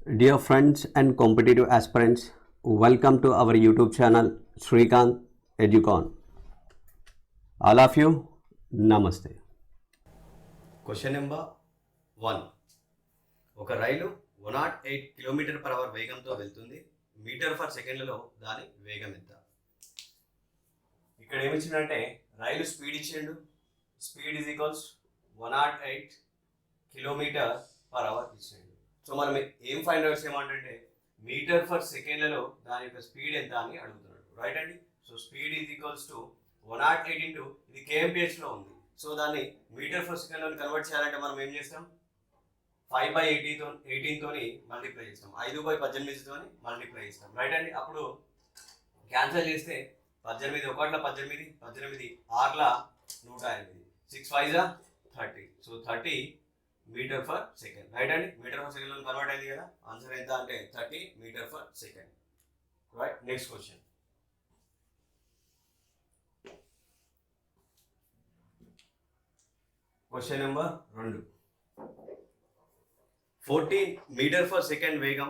Dear friends and competitive aspirants, welcome to our YouTube channel Srikanth Educon. All of you, Namaste. Question number 1. ఒక రైలు 108 km/h వేగంతో వెళ్తుంది. Metre for సెకండ్లలో దాని వేగం ఎంత? ఇక్కడ ఏమి ఇచ్చిందంటే రైలు స్పీడ్ ఇచ్చిండు. స్పీడ్ ఈజ్ ఈక్వల్స్ 108 km/h ఇచ్చిండు. సో మనం ఏం ఫైండ్ అవుట్ చేయమంటే మీటర్ ఫర్ సెకండ్లలో దాని యొక్క స్పీడ్ ఎంత అని అడుగుతున్నాడు, రైట్ అండి. So speed is equals to 108 into ఇది kmph ఉంది. సో దాన్ని మీటర్ ఫర్ సెకండ్లో కన్వర్ట్ చేయాలంటే మనం ఏం చేస్తాం, 5/18 తోని మల్టిప్లై చేస్తాం, 5/18 తోని మల్టిప్లై చేస్తాం, రైట్ అండి. అప్పుడు క్యాన్సిల్ చేస్తే 18 1 18 18 6 108 6 5 30. So 30 metre per second, right అండి. మీటర్ ఫర్ సెకండ్లో కన్వర్ట్ అయింది కదా, ఆన్సర్ ఎంత అంటే 30 metre per second, right. Next question. Question number 2. 14 metre per second వేగం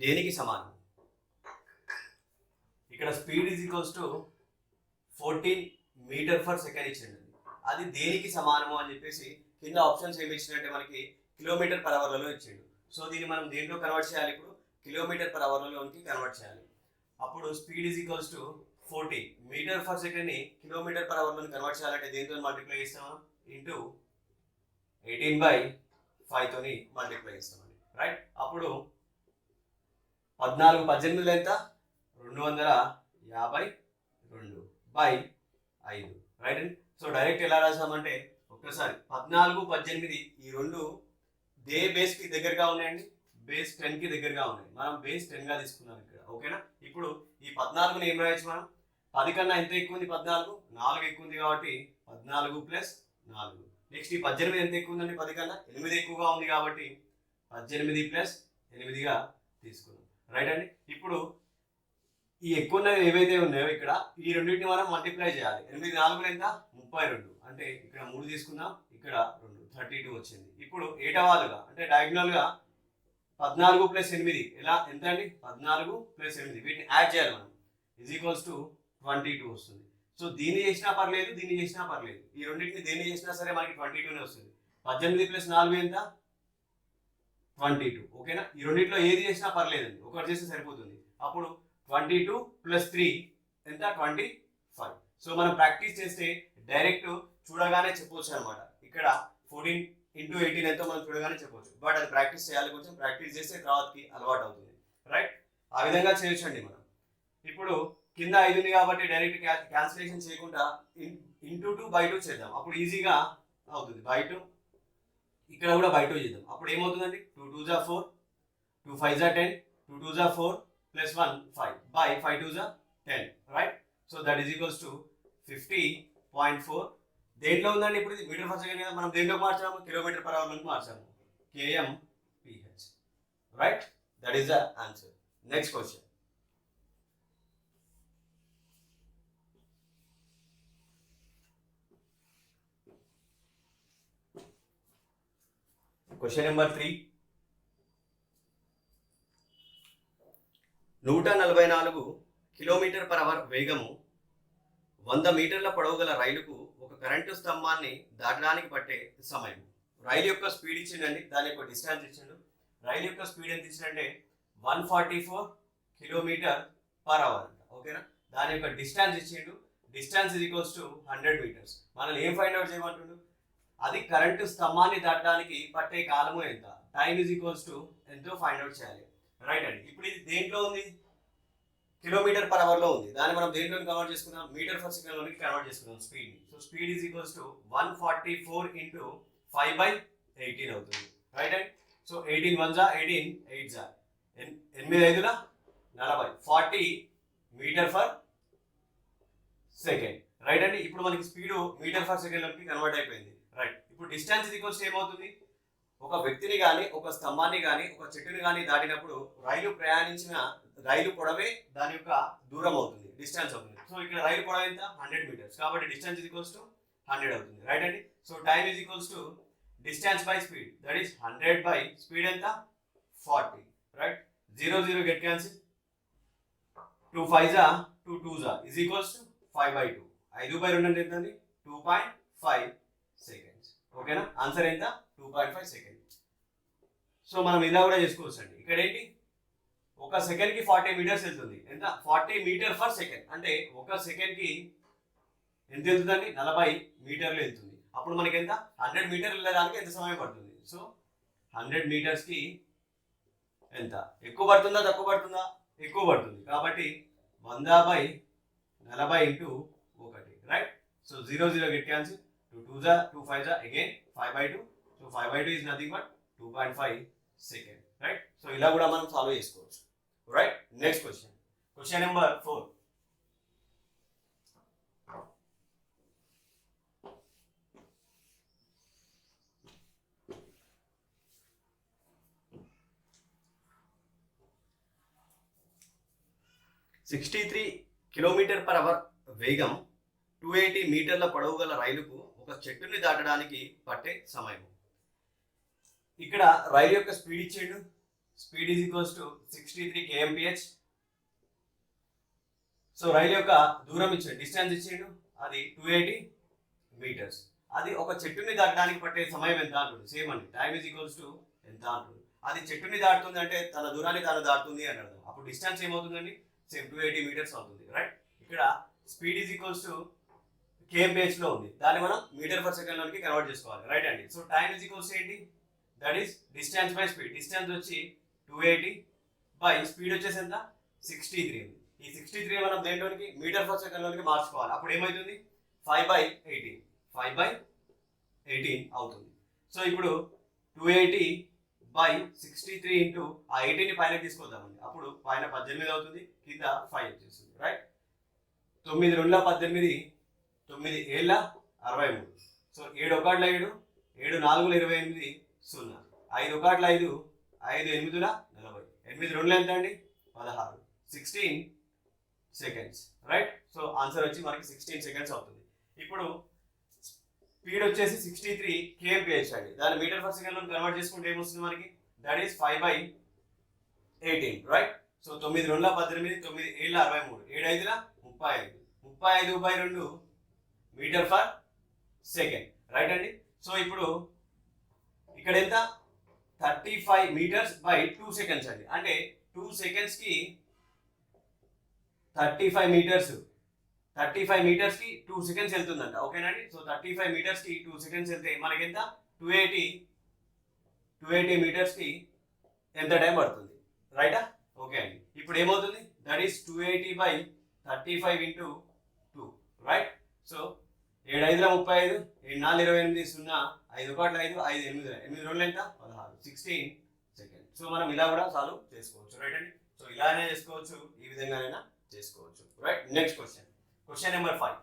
దేనికి సమానం? ఇక్కడ speed is equals to 14 metre per second ఇచ్చింది. అది దేనికి సమానము అని చెప్పేసి కింద ఆప్షన్స్ ఏమి ఇచ్చినట్టే మనకి km/hలో ఇచ్చిండు. సో దీన్ని మనం దేంట్లో కన్వర్ట్ చేయాలి, ఇప్పుడు km/hలోకి కన్వర్ట్ చేయాలి. అప్పుడు speed is equals to 14 metre for సెకండ్ని km/hలోకి కన్వర్ట్ చేయాలంటే దేంతో మల్టిప్లై చేస్తాం, ఇంటూ 18/5 తోని మల్టిప్లై చేస్తామండి, రైట్. అప్పుడు 14 18 ఎంత 252/5, రైట్ అండి. సో డైరెక్ట్ ఎలా రాసామంటే ఒక్కసారి 14 18 ఈ రెండు దే బేస్కి దగ్గరగా ఉన్నాయండి, బేస్ 10కి దగ్గరగా ఉన్నాయి. మనం బేస్ 10గా తీసుకున్నాం ఇక్కడ, ఓకేనా. ఇప్పుడు ఈ 14ని ఏం రాయొచ్చు మనం, 10 కన్నా ఎంత ఎక్కువ ఉంది, 14 4 ఎక్కువ ఉంది కాబట్టి 14 + 4. నెక్స్ట్ ఈ 18 ఎంత ఎక్కువ ఉందండి, 10 కన్నా 8 ఎక్కువగా ఉంది కాబట్టి 18 + 8గా తీసుకున్నాం, రైట్ అండి. ఇప్పుడు ఈ ఎక్కువ ఉన్నవి ఏవైతే ఉన్నాయో ఇక్కడ ఈ రెండింటిని మనం మల్టిప్లై చేయాలి. 8 4 ఎంత 32, అంటే ఇక్కడ 3 తీసుకున్నాం, ఇక్కడ 2 32 వచ్చింది. ఇప్పుడు ఏటవాలుగా అంటే డయాగ్నల్గా 14 + 8 ఎలా ఎంత అండి, 14 + 8 వీటిని యాడ్ చేయాలి మనం, ఈజ్ ఈక్వల్స్ టు 22 వస్తుంది. సో దీన్ని చేసినా పర్లేదు, దీన్ని చేసినా పర్లేదు, ఈ రెండింటిని దేన్ని చేసినా సరే మనకి 22నే వస్తుంది. 18 + 4 ఎంత 22, ఓకేనా. ఈ రెండింటిలో ఏది చేసినా పర్లేదండి, ఒకటి చేస్తే సరిపోతుంది. అప్పుడు 22 + 3 ఎంత 25. సో మనం ప్రాక్టీస్ చేస్తే డైరెక్ట్ చూడగానే చెప్పవచ్చు అనమాట. ఇక్కడ 14 × 18 ఎంతో మనం చూడగానే చెప్పవచ్చు, బట్ అది ప్రాక్టీస్ చేయాలి, కొంచెం ప్రాక్టీస్ చేస్తే తర్వాతకి అలవాటు అవుతుంది, రైట్. ఆ విధంగా చేయొచ్చండి మనం. ఇప్పుడు కింద 5 ఉంది కాబట్టి డైరెక్ట్ క్యాన్సిలేషన్ చేయకుండా ఇంటూ 2/2 చేద్దాం, అప్పుడు ఈజీగా అవుతుంది. 2 ఇక్కడ కూడా 2 చేద్దాం, అప్పుడు ఏమవుతుందండి, 2 2 = 4 2 5 = 10 2 2 = 4 + 1 5 5 2 = 10, right. So that is equals to 50.4. దేంట్లో ఉందండి ఇప్పుడు, ఇది మీటర్ ఫర్ సెకండ్ కదా, మనం దేంట్లోకి మార్చాము, km/hలోకి మార్చాము, kmph, right. That is the answer. Next question. Question number 3. 144 km/h వేగము 100 మీటర్ల పొడవు గల రైలుకు ఒక కరెంటు స్తంభాన్ని దాటడానికి పట్టే సమయం. రైలు యొక్క స్పీడ్ ఇచ్చిండండి, దాని యొక్క డిస్టెన్స్ ఇచ్చిండు. రైలు యొక్క స్పీడ్ ఎంత ఇచ్చిందంటే 144 km/h అంట, ఓకేనా. దాని యొక్క డిస్టెన్స్ ఇచ్చిండు, distance is equals to 100 metres. మనం ఏం ఫైండ్ అవుట్ చేయమంటుండు, అది కరెంటు స్తంభాన్ని దాటడానికి పట్టే కాలము ఎంత, టైమ్ ఈజ్ ఈక్వల్స్ టు ఎంతో ఫైండ్ అవుట్ చేయాలి, రైట్ అండి. ఇప్పుడు ఇది దేంట్లో ఉంది, km/hలో ఉంది, దాన్ని మనం దేంట్లో కన్వర్ట్ చేసుకుందాం, మీటర్ ఫర్ సెకండ్లోకి కన్వర్ట్ చేసుకుందాం స్పీడ్ని. So speed is equals to 144 × 5/18 అవుతుంది, రైట్ అండి. So 18 1 = 18 8 = 8 5 = 40 40 metre per second, right అండి. ఇప్పుడు మనకి స్పీడ్ మీటర్ ఫర్ సెకండ్లోకి కన్వర్ట్ అయిపోయింది, రైట్. ఇప్పుడు డిస్టెన్స్ ఈజ్ ఈక్వల్స్ ఏమవుతుంది, ఒక వ్యక్తిని కానీ ఒక స్తంభాన్ని కానీ ఒక చెట్టుని కానీ దాటినప్పుడు రైలు పొడవే దాని యొక్క దూరం అవుతుంది, డిస్టెన్స్ అవుతుంది. సో ఇక్కడ రైలు పొడవు ఎంత 100 మీటర్స్, కాబట్టి డిస్టెన్స్ ఈజ్ ఈక్వల్స్ టు 100 అవుతుంది, రైట్ అండి. So time is equals to distance by speed, that is 100 by speed ఎంత 40, right. 0 0 get cancel. 2 5 జా 2 2 జా is equals to 5/2. 5/2 అంటే ఎంతండి 2.5 సెకండ్స్. ఓకేనా? ఆన్సర్ ఎంత 2.5 సెకండ్స్. సో మనం ఇలా కూడా చేసుకోవచ్చు అండి. ఇక్కడ ఏంటి ఒక సెకండ్ కి 40 మీటర్స్ వెళ్తుంది. ఎంత 40 మీటర్ పర్ సెకండ్ అంటే ఒక సెకండ్ కి ఎంత వెళ్తుందండి 40 మీటర్లు వెళ్తుంది. అప్పుడు మనకి ఎంత 100 మీటర్లు వెళ్ళడానికి ఎంత సమయం పడుతుంది? సో 100 మీటర్స్ కి ఎంత ఎక్కువ పడుతుందా తక్కువ పడుతుందా? ఎక్కువ పడుతుంది. కాబట్టి 100/40 into 1, right? So 0 0 get cancel. 2 2 జా 2 5 జా again 5/2. So 5/2 is nothing but 2.5 second, right? So ఇలా కూడా మనం సాల్వ్ చేసుకోవచ్చు, right? Next question, question number 4. (63 km/h) వేగం 280 మీటర్ల పొడవు గల రైలుకు ఒక చెట్టుని దాటడానికి పట్టే సమయం. ఇక్కడ రైలు యొక్క స్పీడ్ ఇచ్చాడు. Speed is equals to 63 km/h. So రైలు యొక్క దూరం ఇచ్చాడు, డిస్టెన్స్ ఇచ్చాడు, అది 280 మీటర్స్. అది ఒక చెట్టుని దాటడానికి పట్టే సమయం ఎంత అంటుంది? సేమ్ అండి, టైమ్ ఈజ్ ఈక్వల్స్ టు ఎంత అంటుంది. అది చెట్టుని దాటుతుంది అంటే తన దూరాన్ని తాను దాటుతుంది అని అర్థం. అప్పుడు డిస్టెన్స్ ఏమవుతుందండి? సేమ్ 280 మీటర్స్ అవుతుంది, రైట్? ఇక్కడ speed is equals to km/h లో ఉంది, దాన్ని మనం మీటర్ పర్ సెకండ్ లోకి కన్వర్ట్ చేసుకోవాలి, రైట్ అండి? సో టైమ్ ఈజ్ ఈక్వల్స్ ఏంటి? That is distance by speed. Distance వచ్చి 280 బై స్పీడ్ వచ్చేసి ఎంత 63 ఉంది. ఈ 63 మనం దేంట్లోనికి మీటర్ పర్ సెకండ్ లోకి మార్చుకోవాలి. అప్పుడు ఏమవుతుంది 5/18 5/18 అవుతుంది. సో ఇప్పుడు 280 బై 63 ఇంటూ ఆ 18ని పైన తీసుకొద్దామండి. అప్పుడు పైన 18 అవుతుంది, కింద 5 వచ్చేస్తుంది, రైట్? 9 2 18 9 7 63. సో 7 1 7 7 4 28 0 5 1 5 5 8 40 8 2 ఎంత అండి 16 16 సెకండ్స్, రైట్? సో ఆన్సర్ వచ్చి మనకి 16 సెకండ్స్ అవుతుంది. ఇప్పుడు స్పీడ్ వచ్చేసి 63 km/h అండి. దాన్ని మీటర్ పర్ సెకండ్ లో కన్వర్ట్ చేసుకుంటే ఏమొస్తుంది మనకి? That is 5/18, right? So 9 2 18 9 7 63 7 5 35 35/2 metre per second, right అండి? సో ఇప్పుడు ఇక్కడ ఎంత 35 మీటర్స్ బై 2 సెకండ్స్ అండి. అంటే 2 సెకండ్స్ కి 35 మీటర్స్ 2 సెకండ్స్ వెళ్తుందంట, ఓకేనండి? సో 35 మీటర్స్ కి 2 సెకండ్స్ వెళ్తే మనకి ఎంత 280 మీటర్స్ కి ఎంత టైం పడుతుంది, రైటా? ఓకే అండి. ఇప్పుడు ఏమవుతుంది? That is 280/35 into 2, right? So 7 5 35 7 4 28 0 5 1 5 5 8 8 2 ఎంత 16 16 సెకండ్. సో మనం ఇలా కూడా సాల్వ్ చేసుకోవచ్చు, రైట్ అండి? సో ఇలానే చేసుకోవచ్చు, ఈ విధంగానైనా చేసుకోవచ్చు, right? Next question, question number 5.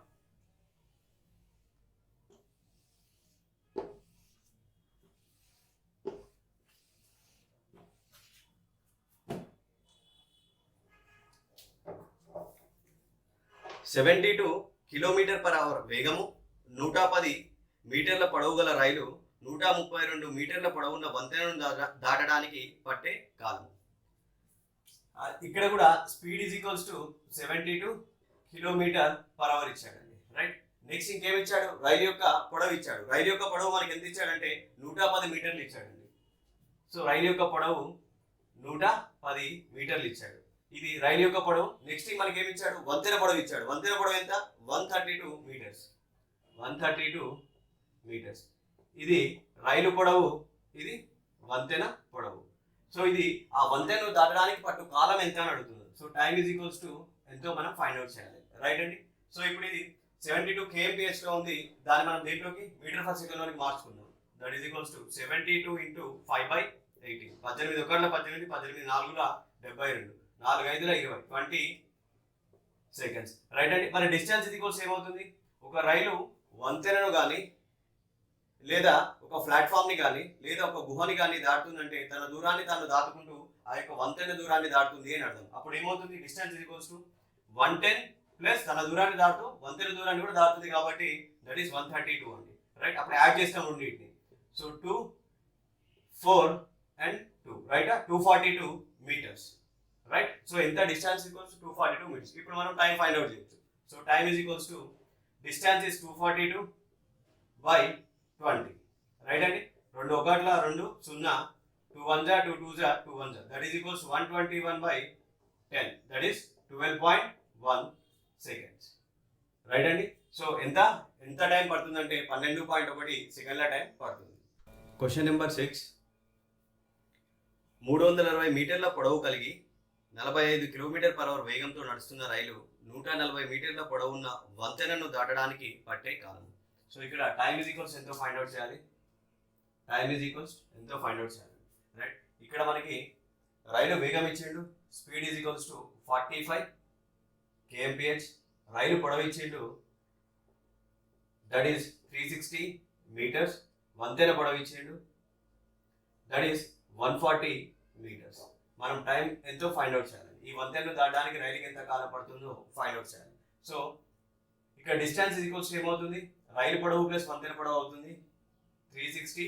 (72 km/h) వేగము 110 మీటర్ల పొడవు గల రైలు 132 మీటర్ల పొడవున్న వంతెనను దాటడానికి పట్టే కాలం. ఇక్కడ కూడా speed is equals to 72 km/h ఇచ్చాడండి, రైట్? నెక్స్ట్ ఇంకేమి ఇచ్చాడు? రైలు యొక్క పొడవు ఇచ్చాడు. రైలు యొక్క పొడవు మనకి ఎంత ఇచ్చాడంటే 110 మీటర్లు ఇచ్చాడండి. సో రైలు యొక్క పొడవు 110 మీటర్లు ఇచ్చాడు. ఇది రైలు యొక్క పొడవు. నెక్స్ట్ మనకి ఏమి ఇచ్చాడు? వంతెన పొడవు ఇచ్చాడు. వంతెన పొడవు ఎంత 132 మీటర్స్ 132 మీటర్స్. ఇది రైలు పొడవు, ఇది వంతెన పొడవు. సో ఇది ఆ వంతెనను దాటడానికి పట్టు కాలం ఎంత అని అడుగుతుంది. So time is equals to ఎంతో మనం ఫైండ్ అవుట్ చేయాలి, రైట్ అండి? సో ఇప్పుడు ఇది 72 km/h లో ఉంది, దాన్ని మనం దేంట్లోకి మీటర్ పర్ సెకండ్ లోకి మార్చుకుందాం. That is equals to 72 into 5/18 18 1 18 18 4 72 4 5 20 20 seconds, right అండి? మరి డిస్టెన్స్ ఇది ఈక్వల్స్ ఏమవుతుంది? ఒక రైలు వంతెనను కానీ లేదా ఒక ప్లాట్ఫామ్ ని కానీ లేదా ఒక గుహని కానీ దాటుతుందంటే తన దూరాన్ని తాను దాటుకుంటూ ఆ యొక్క వంతెన దూరాన్ని దాటుతుంది అని అర్థం. అప్పుడు ఏమవుతుంది? డిస్టెన్స్ ఇది ఈక్వల్స్ టు 110 ప్లస్ తన దూరాన్ని దాటుతూ వంతెన దూరాన్ని కూడా దాటుతుంది కాబట్టి దట్ ఈస్ 132 అండి, రైట్? అప్పుడు యాడ్ చేస్తాం రెండింటిని. So 2 4 and 2, right? 242 metres right. So ఎంత డిస్టెన్స్ ఈక్వల్స్ 242 మీటర్స్. ఇప్పుడు మనం టైం ఫైండ్ అవుట్ చేయొచ్చు. So time is equals to distance is 242 by 20. Right అండి. 2 ఒకట్ల 2 0, 2 1 జా 2 2 జా 2 1 జా, that is equals 121 by 10, that is 12.1 seconds. Right అండి. సో ఎంత టైం పడుతుందంటే 12.1 సెకండ్ల టైం పడుతుంది. Question number 6. 360 మీటర్ల పొడవు కలిగి 45 km/h వేగంతో నడుస్తున్న రైలు 140 మీటర్ల పొడవున్న వంతెనను దాటడానికి పట్టే కాలం. సో ఇక్కడ టైం ఈజ్ ఈక్వల్స్ ఎంతో ఫైండ్ అవుట్ చేయాలి. టైం ఈజ్ ఈక్వల్స్ ఎంతో ఫైండ్ అవుట్ చేయాలి. రైట్. ఇక్కడ మనకి రైలు వేగం ఇచ్చిండు, speed is equals to 45 kmph. రైలు పొడవు ఇచ్చిండు, దట్ ఈస్ 360 మీటర్స్. వంతెన పొడవు ఇచ్చిండు, దట్ ఈస్ 140 మీటర్స్. మనం టైం ఎంతో ఫైండ్ అవుట్ చేయాలి. ఈ వంతెనను దాటడానికి రైలుకి ఎంత కాలం పడుతుందో ఫైండ్ అవుట్ చేయాలి. సో ఇక్కడ డిస్టెన్స్ ఈజ్ ఈక్వల్స్ ఏమవుతుంది, రైలు పొడవు ప్లస్ వంతెన పొడవు అవుతుంది. 360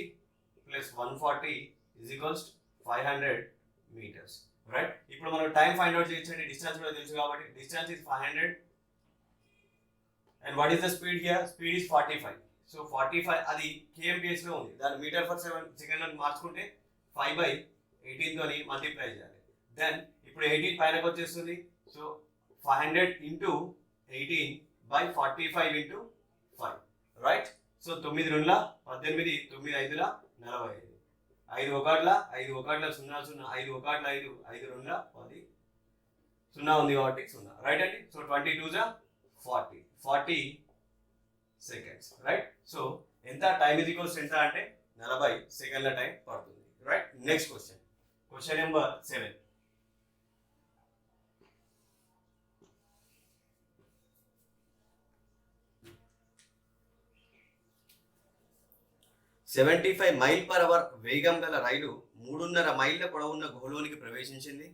plus 140 is equals 500 metres. Right. ఇప్పుడు మనం టైం ఫైండ్ అవుట్ చేయొచ్చండి, డిస్టెన్స్ కూడా తెలుసు కాబట్టి. Distance is 500 and what is the speed here, speed is 45. So 45 అది kmph లో ఉంది, దాన్ని మీటర్ ఫర్ సెకండ్ అని మార్చుకుంటే 5/18 తోని మల్టిప్లై చేయాలి. దెన్ ఇప్పుడు 18 పైనకి వచ్చేస్తుంది. So 500 into 18/45 into 5. Right. So 9 2 18, 9 5 45, 5 ఒకట్ల 5 0 0, 5 1 5, 5 2 10, 0 ఉంది కాబట్టి 0. రైట్ అండి. So 22 40 seconds. రైట్. సో ఎంత టైం ఈజ్ ఈక్వల్స్ ఎంత అంటే 40 సెకండ్ల టైం పడుతుంది. Right. Next question, question number 7. "75 మైల్/అవర్ వేగం గల రైలు 3.5 మైళ్ళ పొడవున్న గుహలోనికి ప్రవేశించింది.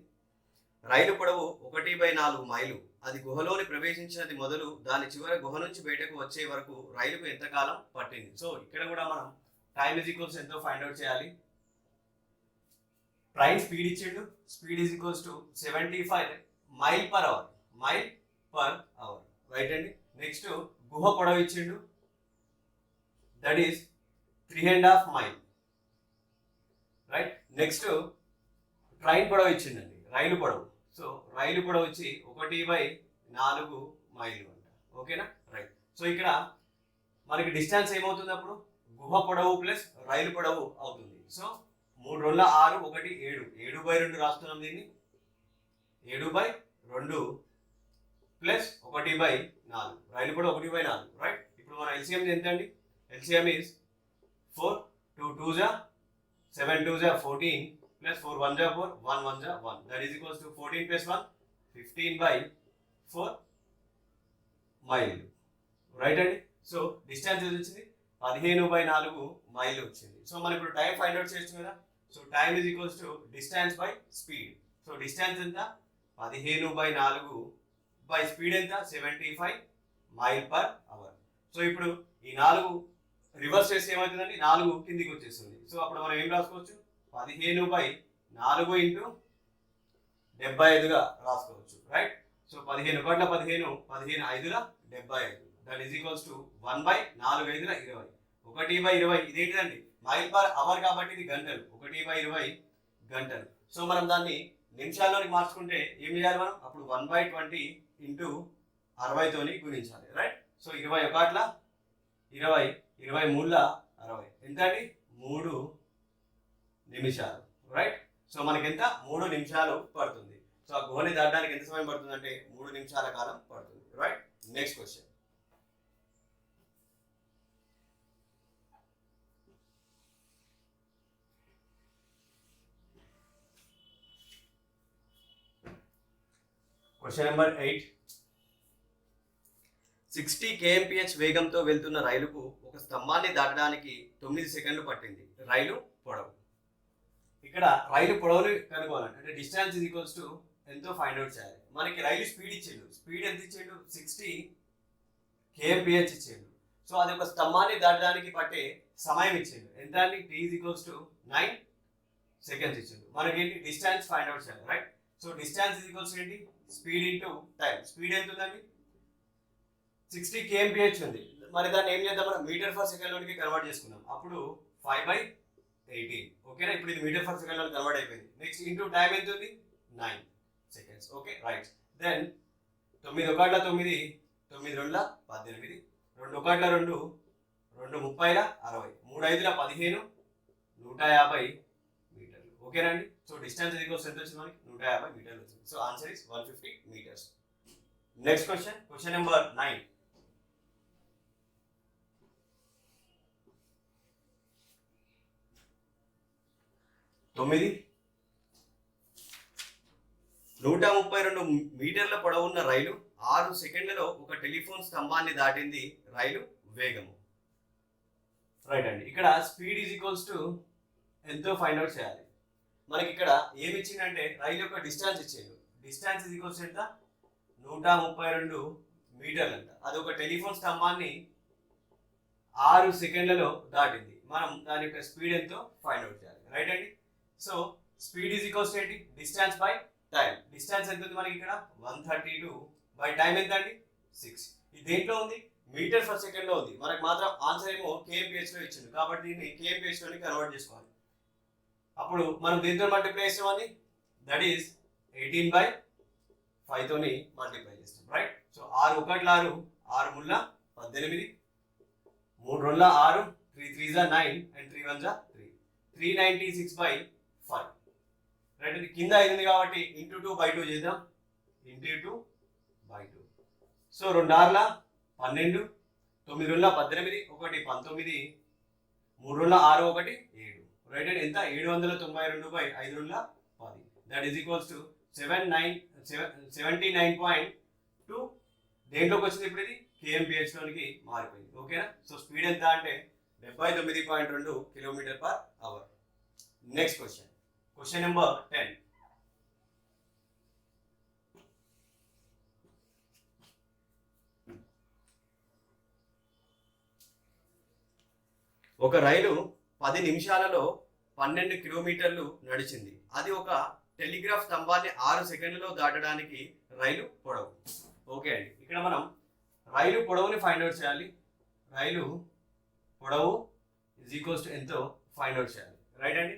రైలు పొడవు 1/4 మైలు. అది గుహలోని ప్రవేశించినది మొదలు దాని చివర గుహ నుంచి బయటకు వచ్చే వరకు రైలుకు ఎంత కాలం పట్టింది?" సో ఇక్కడ కూడా మనం టైం ఈజ్ ఈక్వల్స్ ఎంతో ఫైండ్ అవుట్ చేయాలి. ట్రైన్ స్పీడ్ ఇచ్చిండు, speed is equals to 75 mile hour. Right అండి. నెక్స్ట్ గుహ పొడవు ఇచ్చిండు, that is 3.5 mile. Right. Next train పొడవు ఇచ్చిండండి, రైలు పొడవు. సో రైలు పొడవు వచ్చి 1/4 మైలు అంట. ఓకేనా. రైట్. సో ఇక్కడ మనకి డిస్టెన్స్ ఏమవుతుంది అప్పుడు, గుహ పొడవు ప్లస్ రైలు పొడవు అవుతుంది. సో 3 2 6 1 7, 7/2 రాస్తున్నాం దీన్ని. 7/2 ప్లస్ 1/4, రైలు పొడవు 1/4. రైట్. ఇప్పుడు మన ఎల్సిఎం ఎంత అండి, ఎల్సిఎం ఈజ్ 4, 2 2 జా 7 2 జా 14 plus 4 1 ja 4, 1 1 ja 1, that is equals to 14 plus 1, 15/4 mile. Right అండి. సో డిస్టెన్స్ వచ్చింది 15/4 మైల్ వచ్చింది. సో మనం ఇప్పుడు టైం ఫైండ్ అవుట్ చేయొచ్చు కదా. So time is equals to distance by speed. So distance ఎంత, 15/4 బై స్పీడ్ ఎంత, 75 మైల్/అవర్. సో ఇప్పుడు ఈ 4 రివర్స్ చేస్తే ఏమవుతుందండి, 4 కిందికి వచ్చేస్తుంది. సో అప్పుడు మనం ఏం రాసుకోవచ్చు, 15/4 ఇంటూ 75గా రాసుకోవచ్చు. Right. So 15 1 15, 15 5 75, that is equals to 1/4 5 20. 1/20 ఇదేంటిదండి, మైల్/అవర్ కాబట్టి ఇది గంటలు. 1/20 గంటలు. సో మనం దాన్ని నిమిషాల్లోకి మార్చుకుంటే ఏం చేయాలి మనం, అప్పుడు 1/20 ఇంటూ 60 తోని గుణించాలి. రైట్. సో 21 20, 23 60, ఎంత అండి, 3 నిమిషాలు. రైట్. సో మనకి ఎంత, 3 నిమిషాలు పడుతుంది. సో ఆ గుహని దాటడానికి ఎంత సమయం పడుతుంది అంటే 3 నిమిషాల కాలం పడుతుంది. Right. Next question, question number 8. 60 kmph వేగంతో వెళ్తున్న రైలుకు ఒక స్తంభాన్ని దాటడానికి 9 సెకండ్లు పట్టింది. రైలు పొడవు. ఇక్కడ రైలు పొడవుని కనుక్కోవాలంటే అంటే డిస్టెన్స్ ఈజ్ ఈక్వల్స్ టు ఎంతో ఫైండ్ అవుట్ చేయాలి. మనకి రైలు స్పీడ్ ఇచ్చిండు, స్పీడ్ ఎంత ఇచ్చిండు, 60 kmph ఇచ్చిండు. సో అది ఒక స్తంభాన్ని దాటడానికి పట్టే సమయం ఇచ్చిండు, ఎంత అండి, t is equals to 9 seconds ఇచ్చిండు. మనకి ఏంటి, డిస్టెన్స్ ఫైండ్ అవుట్ చేయాలి. Right. So distance is equals ఏంటి, స్పీడ్ ఇంటూ టైం. స్పీడ్ ఎంత ఉందండి, 60 kmph ఉంది. మరి దాన్ని ఏం చేద్దాం, మనం మీటర్ ఫర్ సెకండ్ లోనికి కన్వర్ట్ చేసుకుందాం. అప్పుడు 5/18. ఓకేనా, ఇప్పుడు ఇది మీటర్ ఫర్ సెకండ్ లోకి కన్వర్ట్ అయిపోయింది. నెక్స్ట్ ఇంటూ టైం ఎంత ఉంది, 9 seconds. Okay right. దెన్ 9 1 9, 9 2 18, 2 1 2, 2 30 60, 3 5 15, 150 మీటర్లు. ఓకేనండి. సో డిస్టెన్స్ ఈక్వల్స్ ఎంత వచ్చింది మనకి, 150 మీటర్లు వచ్చింది. So answer is 150 meters. Next question, question number 9. తొమ్మిది 132 మీటర్ల పొడవున్న రైలు 6 సెకండ్లలో ఒక టెలిఫోన్ స్తంభాన్ని దాటింది. రైలు వేగము. రైట్ అండి. ఇక్కడ స్పీడ్ ఈజ్ ఈక్వల్స్ టు ఎంతో ఫైండ్ అవుట్ చేయాలి. మనకి ఇక్కడ ఏమి ఇచ్చిందంటే రైలు యొక్క డిస్టెన్స్ ఇచ్చిండు. డిస్టెన్స్ ఈజ్ ఈక్వల్స్ ఎంత, 132 మీటర్లు అంట. అది ఒక టెలిఫోన్ స్తంభాన్ని 6 సెకండ్లలో దాటింది. మనం దాని యొక్క స్పీడ్ ఎంతో ఫైండ్ అవుట్ చేయాలి. రైట్ అండి. సో స్పీడ్ ఈజ్ ఈక్వల్స్ ఏంటి, డిస్టెన్స్ బై టైం. డిస్టెన్స్ ఎంత ఉంది మనకి ఇక్కడ, 132 బై టైం ఎంత అండి, 6. ఇది దేంట్లో ఉంది, మీటర్ ఫర్ సెకండ్ లో ఉంది. మనకు మాత్రం ఆన్సర్ ఏమో kmph లో ఇచ్చింది, కాబట్టి దీన్ని kmph లోని కన్వర్ట్ చేసుకోవాలి. అప్పుడు మనం దీంతో మల్టిప్లై చేస్తామని, దట్ ఈస్ 18/5 తోని మల్టిప్లై చేస్తాం. రైట్. So 6 1 6, 6 3 18, 3 2 6, 3 3 9 and 3 1 3, 396/5. రైట్. ఇది కింద 5 ఉంది కాబట్టి ఇంటూ 2/2 చేద్దాం. ఇంటూ 2/2. సో 2 6 12, 9 2 18, 1 19, 3 2 6 1 7. రైట్ అండి. ఎంత, 792/5 2 10. That is equals to 79.2. దేంట్లోకి వచ్చింది ఇప్పుడు, ఇది kmph లోనికి మారిపోయింది. ఓకేనా. సో స్పీడ్ ఎంత అంటే 79.2 km/h. Next question, question number 10. ఒక రైలు 10 నిమిషాలలో 12 కిలోమీటర్లు నడిచింది. అది ఒక టెలిగ్రాఫ్ స్తంభాన్ని 6 సెకండ్లలో దాటడానికి రైలు పొడవు. ఓకే అండి. ఇక్కడ మనం రైలు పొడవుని ఫైండ్ అవుట్ చేయాలి. రైలు పొడవు ఇజ్ ఈక్వల్స్ టు ఎంతో ఫైండ్ అవుట్ చేయాలి. రైట్ అండి.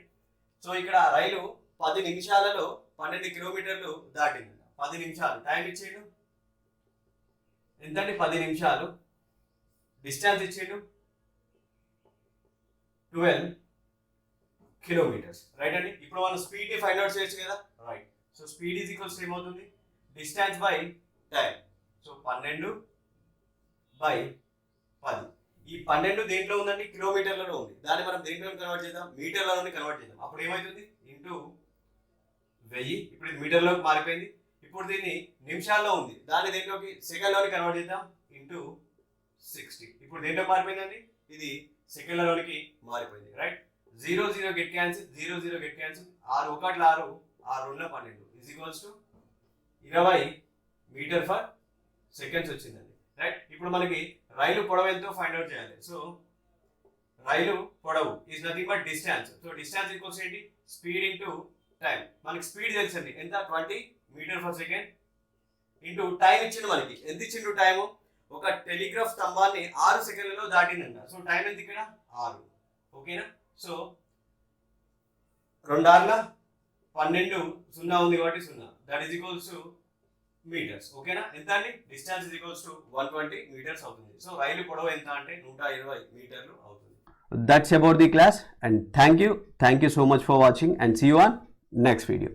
సో ఇక్కడ రైలు 10 నిమిషాలలో 12 కిలోమీటర్లు దాటింది. 10 నిమిషాలు టైం ఇచ్చిండు ఎంతండి, 10 నిమిషాలు. డిస్టెన్స్ ఇచ్చిండు 12 కిలోమీటర్స్. రైట్ అండి. ఇప్పుడు మనం స్పీడ్ ని ఫైండ్ అవుట్ చేయొచ్చు కదా. Right. So speed is equals ఏమవుతుంది, డిస్టెన్స్ బై టైం. సో 12/10. ఈ 12 దేంట్లో ఉందండి, కిలోమీటర్లలో ఉంది. దాన్ని మనం దేంట్లో కన్వర్ట్ చేద్దాం, మీటర్లలోని కన్వర్ట్ చేద్దాం. అప్పుడు ఏమవుతుంది, ఇంటూ 1000. ఇప్పుడు ఇది మీటర్లోకి మారిపోయింది. ఇప్పుడు దీన్ని నిమిషాల్లో ఉంది, దాన్ని దేంట్లోకి సెకండ్లోకి కన్వర్ట్ చేద్దాం. ఇంటూ 60. ఇప్పుడు దేంట్లో మారిపోయిందండి, ఇది సెకండ్లలోనికి మారిపోయింది. Right. 0 0 get cancel, 0 0 get cancel. 6 1 6, 6 2 12 is equals to 20 metre per seconds వచ్చిందండి. రైట్. ఇప్పుడు మనకి రైలు పొడవు ఎంతో ఫైండ్ అవుట్ చేయాలి. సో రైలు పొడవు ఈజ్ nothing but distance. So distance equals ఏంటి, స్పీడ్ ఇంటూ టైం. మనకి స్పీడ్ తెలుసండి ఎంత, 20 metre per second into time ఇచ్చిండు. మనకి ఎంత ఇచ్చిండు టైము, ఒక టెలిగ్రాఫ్ స్తంభాన్ని 6 సెకండ్లలో దాటిందంట. సో టైం ఎంత ఇక్కడ, 6. ఓకేనా. సో 2 6 12, 0 ఉంది కాబట్టి 0. That is equals to metres. ఓకేనా. ఎంత అండి, distance is equals to 120 metres అవుతుంది. సో రైలు పొడవు ఎంత అంటే 120 మీటర్లు అవుతుంది. That's about the class, and thank you so much for watching, and see you on next video.